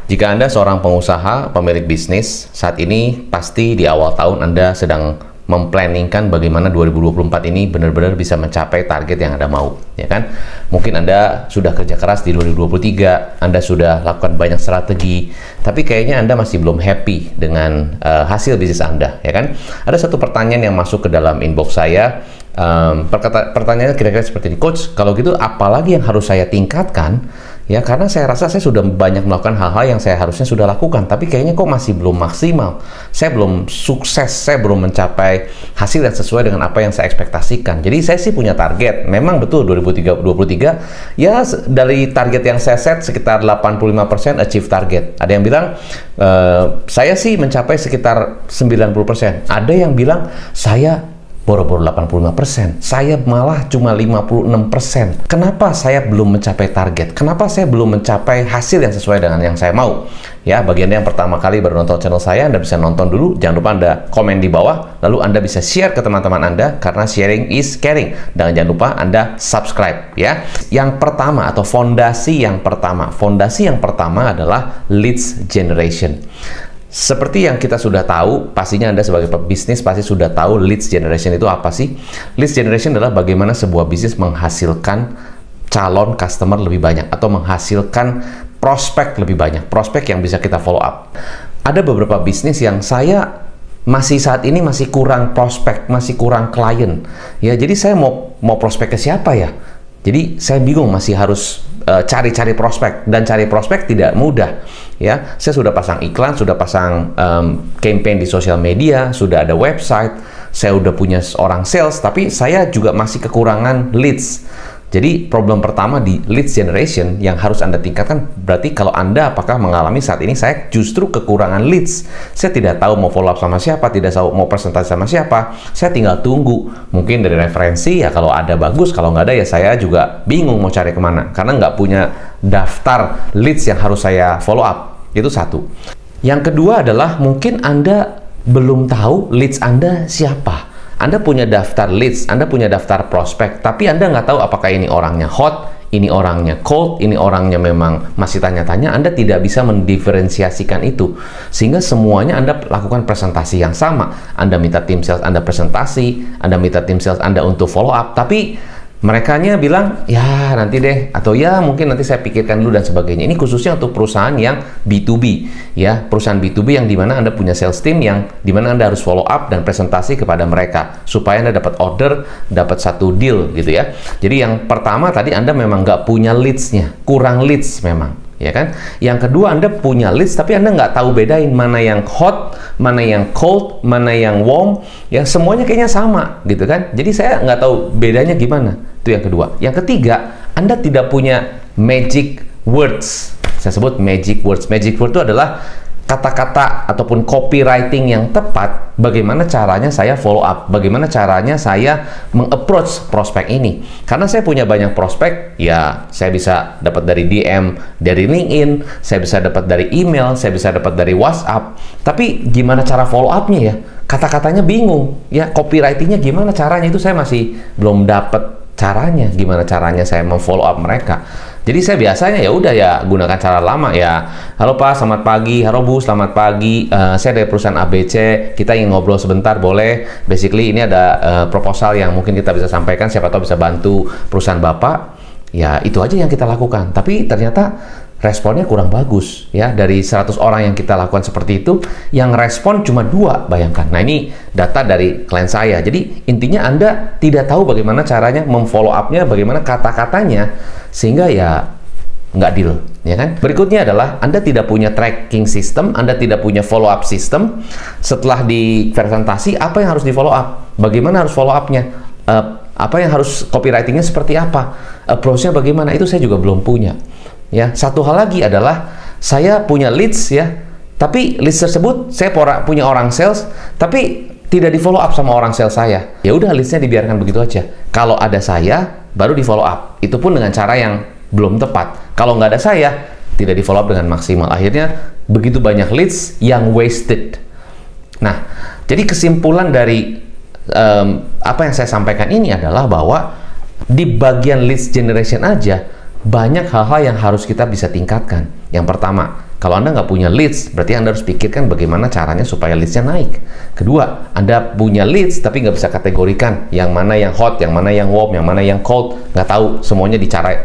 Jika Anda seorang pengusaha, pemilik bisnis, saat ini pasti di awal tahun Anda sedang memplanningkan bagaimana 2024 ini benar-benar bisa mencapai target yang Anda mau, ya kan? Mungkin Anda sudah kerja keras di 2023, Anda sudah lakukan banyak strategi, tapi kayaknya Anda masih belum happy dengan hasil bisnis Anda, ya kan? Ada satu pertanyaan yang masuk ke dalam inbox saya. Pertanyaannya kira-kira seperti ini, Coach, kalau gitu apalagi yang harus saya tingkatkan? Ya, karena saya rasa saya sudah banyak melakukan hal-hal yang saya harusnya sudah lakukan, tapi kayaknya kok masih belum maksimal. Saya belum sukses, saya belum mencapai hasil yang sesuai dengan apa yang saya ekspektasikan. Jadi saya sih punya target. Memang betul 2023 ya dari target yang saya set sekitar 85% achieve target. Ada yang bilang saya sih mencapai sekitar 90%. Ada yang bilang saya boro-boro 85%, saya malah cuma 56%. Kenapa saya belum mencapai target? Kenapa saya belum mencapai hasil yang sesuai dengan yang saya mau? Ya, bagi Anda yang pertama kali baru nonton channel saya, Anda bisa nonton dulu. Jangan lupa Anda komen di bawah, lalu Anda bisa share ke teman-teman Anda, karena sharing is caring. Dan jangan lupa Anda subscribe, ya. Yang pertama atau fondasi yang pertama adalah leads generation. Seperti yang kita sudah tahu, pastinya Anda sebagai pebisnis pasti sudah tahu leads generation itu apa sih? Leads generation adalah bagaimana sebuah bisnis menghasilkan calon customer lebih banyak atau menghasilkan prospek lebih banyak, prospek yang bisa kita follow up. Ada beberapa bisnis yang saya saat ini masih kurang prospek, masih kurang klien. Ya, jadi saya mau prospek ke siapa ya? Jadi saya bingung, masih harus cari-cari prospek, dan cari prospek tidak mudah. Ya, saya sudah pasang iklan, sudah pasang campaign di sosial media, sudah ada website, saya udah punya seorang sales, tapi saya juga masih kekurangan leads. Jadi problem pertama di leads generation yang harus Anda tingkatkan, berarti kalau Anda apakah mengalami saat ini saya justru kekurangan leads. Saya tidak tahu mau follow up sama siapa, tidak tahu mau presentasi sama siapa, saya tinggal tunggu. Mungkin dari referensi ya kalau ada bagus, kalau nggak ada ya saya juga bingung mau cari kemana, karena nggak punya daftar leads yang harus saya follow up. Itu satu. Yang kedua adalah mungkin Anda belum tahu leads Anda siapa. Anda punya daftar leads, Anda punya daftar prospek, tapi Anda nggak tahu apakah ini orangnya hot, ini orangnya cold, ini orangnya memang masih tanya-tanya. Anda tidak bisa mendiferensiasikan itu. Sehingga semuanya Anda lakukan presentasi yang sama. Anda minta tim sales Anda presentasi, Anda minta tim sales Anda untuk follow up, tapi merekanya bilang, ya nanti deh, atau ya mungkin nanti saya pikirkan dulu dan sebagainya. Ini khususnya untuk perusahaan yang B2B, ya, perusahaan B2B yang dimana Anda punya sales team yang dimana Anda harus follow up dan presentasi kepada mereka supaya Anda dapat order, dapat satu deal gitu ya. Jadi yang pertama tadi Anda memang nggak punya leads-nya, kurang leads memang. Ya kan? Yang kedua, Anda punya leads tapi Anda nggak tahu bedain mana yang hot, mana yang cold, mana yang warm, ya semuanya kayaknya sama gitu kan. Jadi saya nggak tahu bedanya gimana. Itu yang kedua. Yang ketiga, Anda tidak punya magic words. Saya sebut magic words. Magic word itu adalah kata-kata ataupun copywriting yang tepat. Bagaimana caranya saya follow up, bagaimana caranya saya meng-approach prospek ini. Karena saya punya banyak prospek, ya saya bisa dapat dari DM, dari LinkedIn, saya bisa dapat dari email, saya bisa dapat dari WhatsApp. Tapi gimana cara follow up-nya ya? Kata-katanya bingung, ya copywriting-nya gimana caranya, itu saya masih belum dapat caranya. Gimana caranya saya memfollow up mereka. Jadi saya biasanya ya udah ya gunakan cara lama ya. Halo Pak, selamat pagi. Halo Bu, selamat pagi. Saya dari perusahaan ABC. Kita ingin ngobrol sebentar, boleh? Basically ini ada proposal yang mungkin kita bisa sampaikan. Siapa tahu bisa bantu perusahaan Bapak. Ya itu aja yang kita lakukan. Tapi ternyata responnya kurang bagus ya. Dari 100 orang yang kita lakukan seperti itu, yang respon cuma 2, bayangkan. Nah ini data dari klien saya. Jadi intinya Anda tidak tahu bagaimana caranya memfollow up-nya, bagaimana kata-katanya, sehingga ya nggak deal, ya kan? Berikutnya adalah Anda tidak punya tracking system, Anda tidak punya follow up system. Setelah di presentasi, apa yang harus di follow up? Bagaimana harus follow up-nya? Apa yang harus copywriting-nya seperti apa? Approach-nya bagaimana? Itu saya juga belum punya. Ya, satu hal lagi adalah saya punya leads ya, tapi leads tersebut saya punya orang sales, tapi tidak di follow up sama orang sales saya. Ya udah, leads-nya dibiarkan begitu aja. Kalau ada saya, baru di follow up. Itu pun dengan cara yang belum tepat. Kalau nggak ada saya, tidak di follow up dengan maksimal. Akhirnya begitu banyak leads yang wasted. Nah, jadi kesimpulan dari apa yang saya sampaikan ini adalah bahwa di bagian leads generation aja banyak hal-hal yang harus kita bisa tingkatkan. Yang pertama, Kalau Anda nggak punya leads, berarti Anda harus pikirkan bagaimana caranya supaya leads-nya naik. Kedua, Anda punya leads tapi nggak bisa kategorikan yang mana yang hot, yang mana yang warm, yang mana yang cold, nggak tahu, semuanya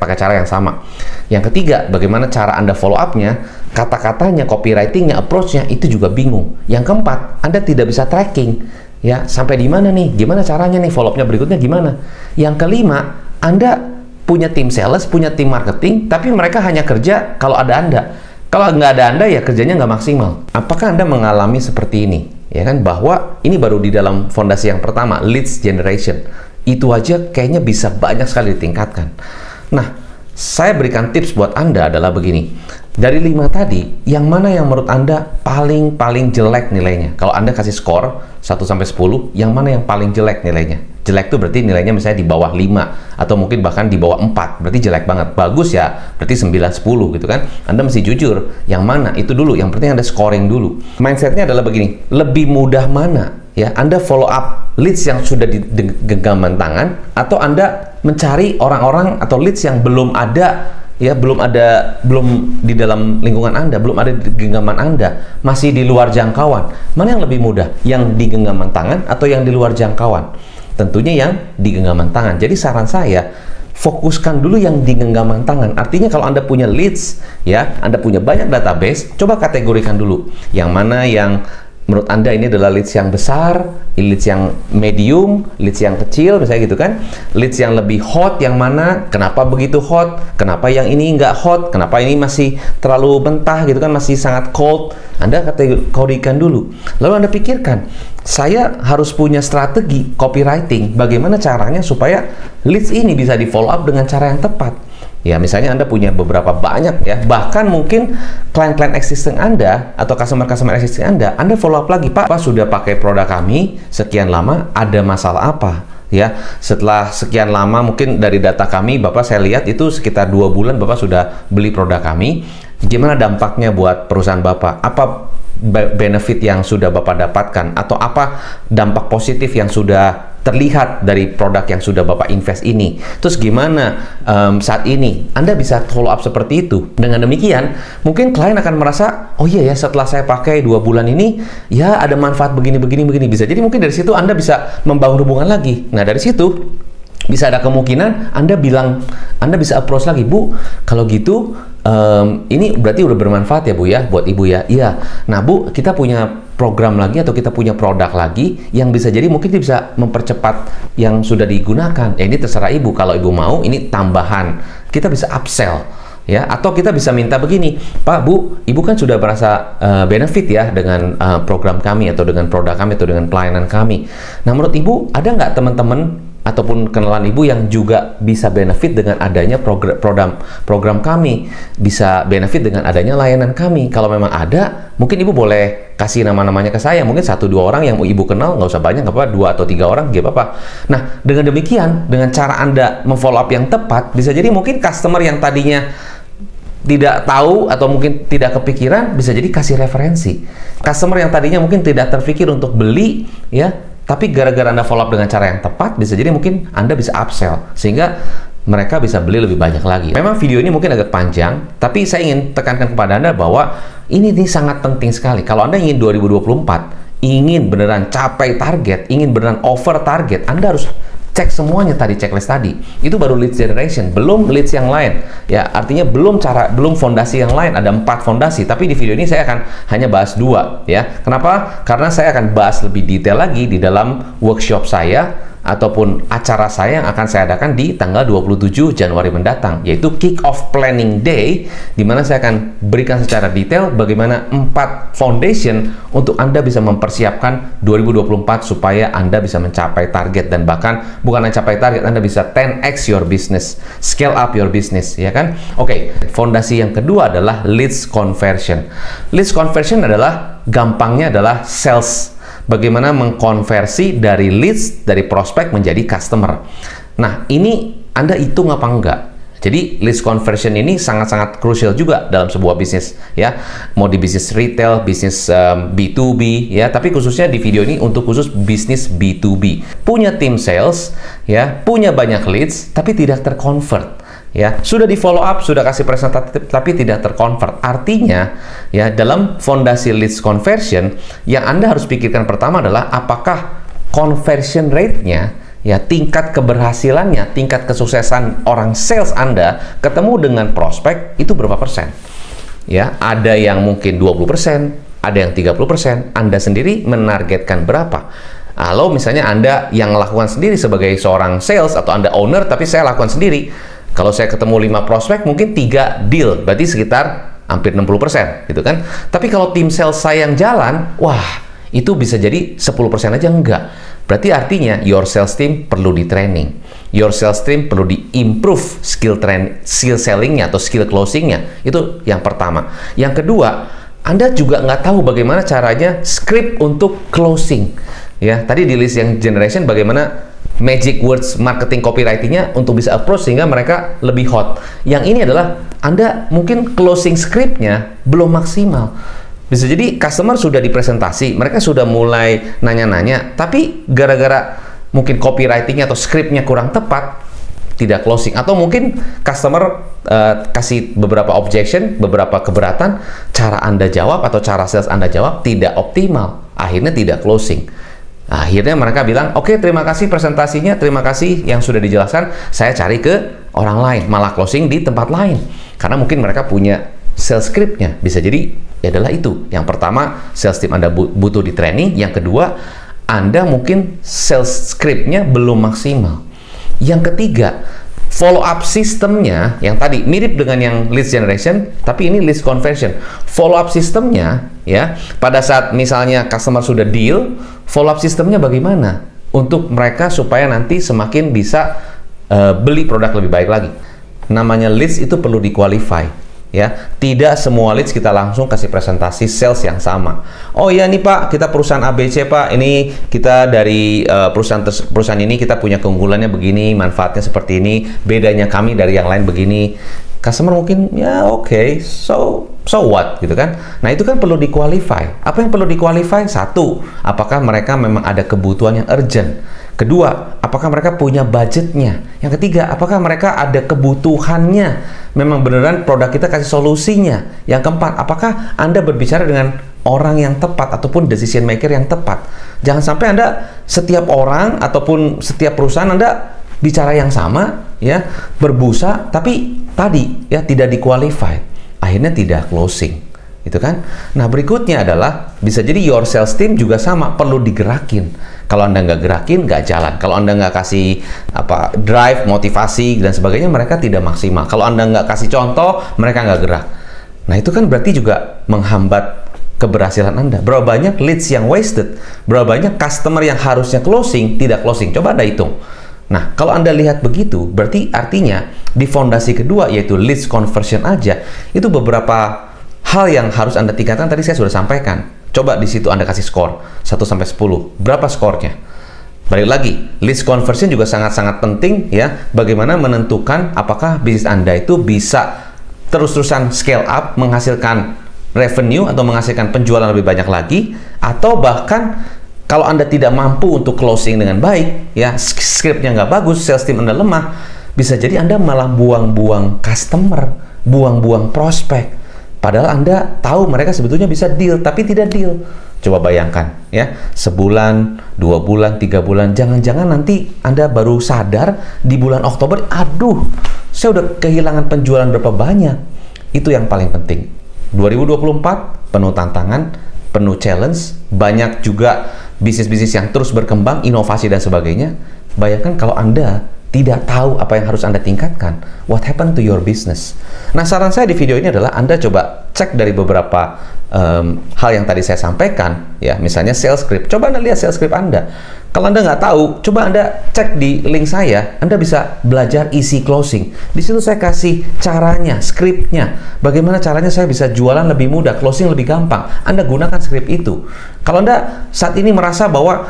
pakai cara yang sama. Yang ketiga, bagaimana cara Anda follow up-nya, kata-katanya, copywriting-nya, approach-nya, itu juga bingung. Yang keempat, Anda tidak bisa tracking, ya, sampai di mana nih, gimana caranya nih, follow up-nya berikutnya gimana. Yang kelima, Anda punya tim sales, punya tim marketing, tapi mereka hanya kerja kalau ada Anda. Kalau nggak ada Anda, ya kerjanya nggak maksimal. Apakah Anda mengalami seperti ini? Ya kan, bahwa ini baru di dalam fondasi yang pertama, leads generation. Itu aja kayaknya bisa banyak sekali ditingkatkan. Nah, saya berikan tips buat Anda adalah begini. Dari 5 tadi, yang mana yang menurut Anda paling jelek nilainya? Kalau Anda kasih skor 1-10, yang mana yang paling jelek nilainya? Jelek itu berarti nilainya misalnya di bawah 5 atau mungkin bahkan di bawah 4, berarti jelek banget. Bagus ya, berarti 9-10 gitu kan. Anda mesti jujur, yang mana itu dulu, yang penting Anda scoring dulu. Mindsetnya adalah begini, lebih mudah mana ya Anda follow up leads yang sudah di genggaman tangan, atau Anda mencari orang-orang atau leads yang belum ada, ya belum di dalam lingkungan Anda, belum ada di genggaman Anda, masih di luar jangkauan. Mana yang lebih mudah? Yang di genggaman tangan atau yang di luar jangkauan? Tentunya yang di genggaman tangan. Jadi saran saya, fokuskan dulu yang di genggaman tangan. Artinya kalau Anda punya leads, ya, Anda punya banyak database, coba kategorikan dulu. Yang mana yang menurut Anda ini adalah leads yang besar, leads yang medium, leads yang kecil, misalnya gitu kan. Leads yang lebih hot yang mana, kenapa begitu hot, kenapa yang ini nggak hot, kenapa ini masih terlalu mentah gitu kan, masih sangat cold. Anda kategorikan dulu. Lalu Anda pikirkan, saya harus punya strategi copywriting, bagaimana caranya supaya leads ini bisa di follow up dengan cara yang tepat. Ya, misalnya Anda punya beberapa banyak ya, bahkan mungkin klien-klien existing Anda atau customer-customer existing Anda follow up lagi, Pak sudah pakai produk kami sekian lama, ada masalah apa? Ya, setelah sekian lama mungkin dari data kami, Bapak saya lihat itu sekitar 2 bulan Bapak sudah beli produk kami. Gimana dampaknya buat perusahaan Bapak? Apa benefit yang sudah Bapak dapatkan? Atau apa dampak positif yang sudah terlihat dari produk yang sudah Bapak invest ini? Terus gimana saat ini? Anda bisa follow up seperti itu. Dengan demikian, mungkin klien akan merasa, oh iya ya, setelah saya pakai 2 bulan ini, ya ada manfaat begini. Bisa. Jadi mungkin dari situ Anda bisa membangun hubungan lagi. Nah, dari situ bisa ada kemungkinan Anda bisa approach lagi, Bu, kalau gitu ini berarti udah bermanfaat ya Bu ya, buat Ibu ya. Iya. Nah Bu, kita punya program lagi atau kita punya produk lagi yang bisa jadi mungkin bisa mempercepat yang sudah digunakan. Ya ini terserah Ibu, kalau Ibu mau ini tambahan. Kita bisa upsell. Ya, atau kita bisa minta begini, Pak, Bu, Ibu kan sudah merasa benefit ya dengan program kami atau dengan produk kami atau dengan pelayanan kami. Nah, menurut Ibu ada nggak teman-teman ataupun kenalan Ibu yang juga bisa benefit dengan adanya program kami, bisa benefit dengan adanya layanan kami? Kalau memang ada, mungkin Ibu boleh kasih nama-namanya ke saya, mungkin 1-2 orang yang Ibu kenal, nggak usah banyak, nggak apa-apa, 2 atau 3 orang, nggak apa-apa. Nah, dengan demikian, dengan cara Anda memfollow up yang tepat, bisa jadi mungkin customer yang tadinya tidak tahu atau mungkin tidak kepikiran, bisa jadi kasih referensi. Customer yang tadinya mungkin tidak terpikir untuk beli, ya, tapi gara-gara Anda follow up dengan cara yang tepat, bisa jadi mungkin Anda bisa upsell, sehingga mereka bisa beli lebih banyak lagi. Memang video ini mungkin agak panjang, tapi saya ingin tekankan kepada Anda bahwa ini sangat penting sekali. Kalau Anda ingin 2024, ingin beneran capai target, ingin beneran over target, Anda harus cek semuanya tadi, checklist tadi. Itu baru lead generation, belum leads yang lain. Ya, artinya belum fondasi yang lain. Ada 4 fondasi, tapi di video ini saya akan hanya bahas 2 ya. Kenapa? Karena saya akan bahas lebih detail lagi di dalam workshop saya ataupun acara saya yang akan saya adakan di tanggal 27 Januari mendatang, yaitu Kick Off Planning Day, di mana saya akan berikan secara detail bagaimana 4 foundation untuk Anda bisa mempersiapkan 2024 supaya Anda bisa mencapai target, dan bahkan bukan hanya capai target, Anda bisa 10x your business, scale up your business, ya kan? Oke, fondasi yang kedua adalah leads conversion. Leads conversion adalah, gampangnya adalah sales. Bagaimana mengkonversi dari leads, dari prospek menjadi customer. Nah, ini Anda hitung apa enggak? Jadi, leads conversion ini sangat-sangat krusial juga dalam sebuah bisnis, ya. Mau di bisnis retail, bisnis B2B, ya. Tapi khususnya di video ini untuk khusus bisnis B2B. Punya tim sales, ya, punya banyak leads, tapi tidak terconvert. ya sudah di follow up, sudah kasih presentasi tapi tidak terconvert. Artinya ya dalam fondasi leads conversion yang Anda harus pikirkan pertama adalah apakah conversion rate-nya, ya tingkat keberhasilannya, tingkat kesuksesan orang sales Anda ketemu dengan prospek itu berapa persen. Ya, ada yang mungkin 20%, ada yang 30%. Anda sendiri menargetkan berapa? Kalau misalnya Anda yang lakukan sendiri sebagai seorang sales atau Anda owner tapi saya lakukan sendiri, kalau saya ketemu 5 prospek mungkin 3 deal, berarti sekitar hampir 60% gitu kan. Tapi kalau tim sales saya yang jalan, wah itu bisa jadi 10% aja enggak. Berarti artinya your sales team perlu di training, your sales team perlu di improve skill sellingnya atau skill closingnya. Itu yang pertama. Yang kedua, Anda juga nggak tahu bagaimana caranya script untuk closing. Ya, tadi di list yang generation bagaimana magic words marketing copywritingnya untuk bisa approach sehingga mereka lebih hot. Yang ini adalah Anda mungkin closing scriptnya belum maksimal. Bisa jadi customer sudah dipresentasi, mereka sudah mulai nanya-nanya, tapi gara-gara mungkin copywritingnya atau scriptnya kurang tepat, tidak closing. Atau mungkin customer kasih beberapa objection, beberapa keberatan, cara Anda jawab atau cara sales Anda jawab tidak optimal, akhirnya tidak closing. Akhirnya mereka bilang, oke, terima kasih presentasinya, terima kasih yang sudah dijelaskan, saya cari ke orang lain, malah closing di tempat lain. Karena mungkin mereka punya sales scriptnya. Bisa jadi ya adalah itu. Yang pertama, sales team Anda butuh di training. Yang kedua, Anda mungkin sales scriptnya belum maksimal. Yang ketiga, follow up sistemnya yang tadi mirip dengan yang lead generation, tapi ini lead conversion. Follow up sistemnya ya, pada saat misalnya customer sudah deal, follow up sistemnya bagaimana untuk mereka supaya nanti semakin bisa beli produk lebih baik lagi. Namanya leads itu perlu di-qualify. Ya, tidak semua leads kita langsung kasih presentasi sales yang sama. Oh iya nih Pak, kita perusahaan ABC Pak, ini kita dari perusahaan ini kita punya keunggulannya begini, manfaatnya seperti ini, bedanya kami dari yang lain begini. Customer mungkin ya oke, so what gitu kan. Nah itu kan perlu di-qualify. Apa yang perlu di-qualify? Satu, apakah mereka memang ada kebutuhan yang urgent? Kedua, apakah mereka punya budgetnya? Yang ketiga, apakah mereka ada kebutuhannya? Memang beneran produk kita kasih solusinya. Yang keempat, apakah Anda berbicara dengan orang yang tepat ataupun decision maker yang tepat? Jangan sampai Anda setiap orang ataupun setiap perusahaan Anda bicara yang sama, ya, berbusa, tapi tadi ya tidak di-qualify. Akhirnya tidak closing. Gitu kan? Nah, berikutnya adalah bisa jadi your sales team juga sama, perlu digerakin. Kalau Anda nggak gerakin, nggak jalan. Kalau Anda nggak kasih drive, motivasi, dan sebagainya, mereka tidak maksimal. Kalau Anda nggak kasih contoh, mereka nggak gerak. Nah, itu kan berarti juga menghambat keberhasilan Anda. Berapa banyak leads yang wasted? Berapa banyak customer yang harusnya closing, tidak closing? Coba Anda hitung. Nah, kalau Anda lihat begitu, berarti artinya di fondasi kedua, yaitu leads conversion aja, itu beberapa hal yang harus Anda tingkatkan. Tadi saya sudah sampaikan. Coba di situ Anda kasih skor 1 sampai 10. Berapa skornya? Balik lagi, leads conversion juga sangat-sangat penting ya. Bagaimana menentukan apakah bisnis Anda itu bisa terus-terusan scale up, menghasilkan revenue atau menghasilkan penjualan lebih banyak lagi, atau bahkan kalau Anda tidak mampu untuk closing dengan baik, ya scriptnya nggak bagus, sales team Anda lemah, bisa jadi Anda malah buang-buang customer, buang-buang prospek. Padahal Anda tahu mereka sebetulnya bisa deal, tapi tidak deal. Coba bayangkan, ya, sebulan, 2 bulan, 3 bulan, jangan-jangan nanti Anda baru sadar di bulan Oktober, aduh, saya udah kehilangan penjualan berapa banyak. Itu yang paling penting. 2024 penuh tantangan, penuh challenge, banyak juga bisnis-bisnis yang terus berkembang, inovasi dan sebagainya. Bayangkan kalau Anda tidak tahu apa yang harus Anda tingkatkan, what happened to your business? Nah, saran saya di video ini adalah Anda coba cek dari beberapa hal yang tadi saya sampaikan, ya, misalnya sales script. Coba Anda lihat sales script Anda. Kalau Anda nggak tahu, coba Anda cek di link saya. Anda bisa belajar easy closing. Di situ saya kasih caranya, scriptnya. Bagaimana caranya saya bisa jualan lebih mudah, closing lebih gampang. Anda gunakan script itu. Kalau Anda saat ini merasa bahwa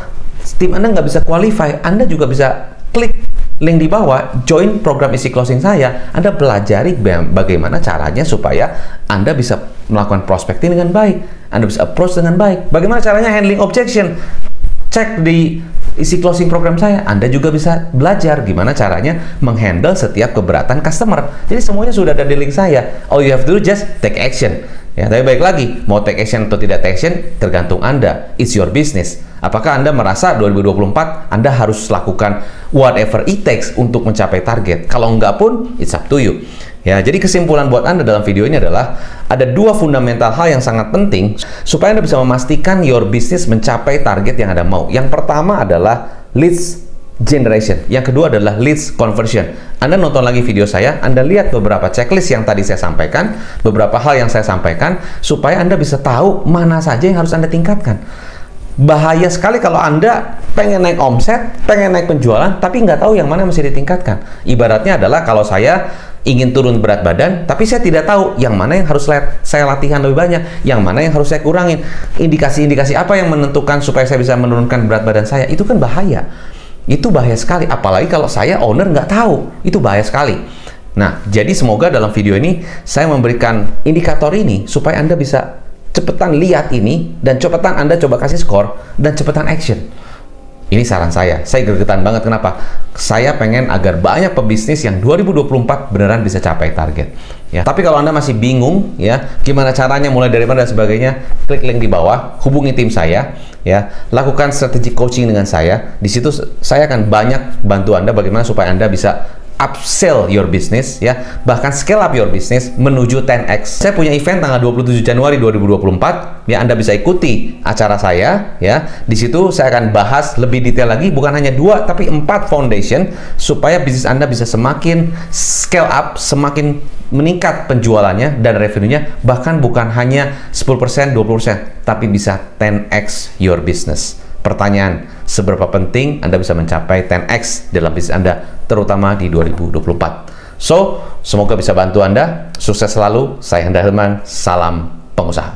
tim Anda nggak bisa qualify, Anda juga bisa klik link di bawah, join program isi closing saya. Anda pelajari bagaimana caranya supaya Anda bisa melakukan prospecting dengan baik, Anda bisa approach dengan baik. Bagaimana caranya handling objection? Cek di isi closing program saya. Anda juga bisa belajar gimana caranya menghandle setiap keberatan customer. Jadi semuanya sudah ada di link saya. All you have to do just take action. Ya, tapi baik lagi, mau take action atau tidak take action tergantung Anda. It's your business. Apakah Anda merasa 2024 Anda harus lakukan whatever it takes untuk mencapai target? Kalau enggak pun, it's up to you. Ya, jadi kesimpulan buat Anda dalam video ini adalah ada dua fundamental hal yang sangat penting supaya Anda bisa memastikan your business mencapai target yang Anda mau. Yang pertama adalah leads generation. Yang kedua adalah leads conversion. Anda nonton lagi video saya, Anda lihat beberapa checklist yang tadi saya sampaikan, beberapa hal yang saya sampaikan, supaya Anda bisa tahu mana saja yang harus Anda tingkatkan. Bahaya sekali kalau Anda pengen naik omset, pengen naik penjualan, tapi nggak tahu yang mana yang mesti ditingkatkan. Ibaratnya adalah kalau saya ingin turun berat badan, tapi saya tidak tahu yang mana yang harus saya latihan lebih banyak, yang mana yang harus saya kurangin. Indikasi-indikasi apa yang menentukan supaya saya bisa menurunkan berat badan saya, itu kan bahaya. Itu bahaya sekali, apalagi kalau saya owner nggak tahu. Itu bahaya sekali. Nah, jadi semoga dalam video ini saya memberikan indikator ini supaya Anda bisa cepetan lihat ini, dan cepetan Anda coba kasih skor, dan cepetan action. Ini saran saya gregetan banget. Kenapa? Saya pengen agar banyak pebisnis yang 2024 beneran bisa capai target. Ya. Tapi kalau Anda masih bingung, ya, gimana caranya, mulai dari mana dan sebagainya, klik link di bawah, hubungi tim saya, ya, lakukan strategi coaching dengan saya. Di situ saya akan banyak bantu Anda bagaimana supaya Anda bisa upsell your business, ya, bahkan scale up your business menuju 10x. Saya punya event tanggal 27 Januari 2024, ya, Anda bisa ikuti acara saya, ya. Di situ saya akan bahas lebih detail lagi, bukan hanya 2 tapi 4 foundation supaya bisnis Anda bisa semakin scale up, semakin meningkat penjualannya dan revenue-nya, bahkan bukan hanya 10%, 20%, tapi bisa 10x your business. Pertanyaan, seberapa penting Anda bisa mencapai 10x dalam bisnis Anda, terutama di 2024. So, semoga bisa bantu Anda. Sukses selalu. Saya Hendra Hilman. Salam pengusaha.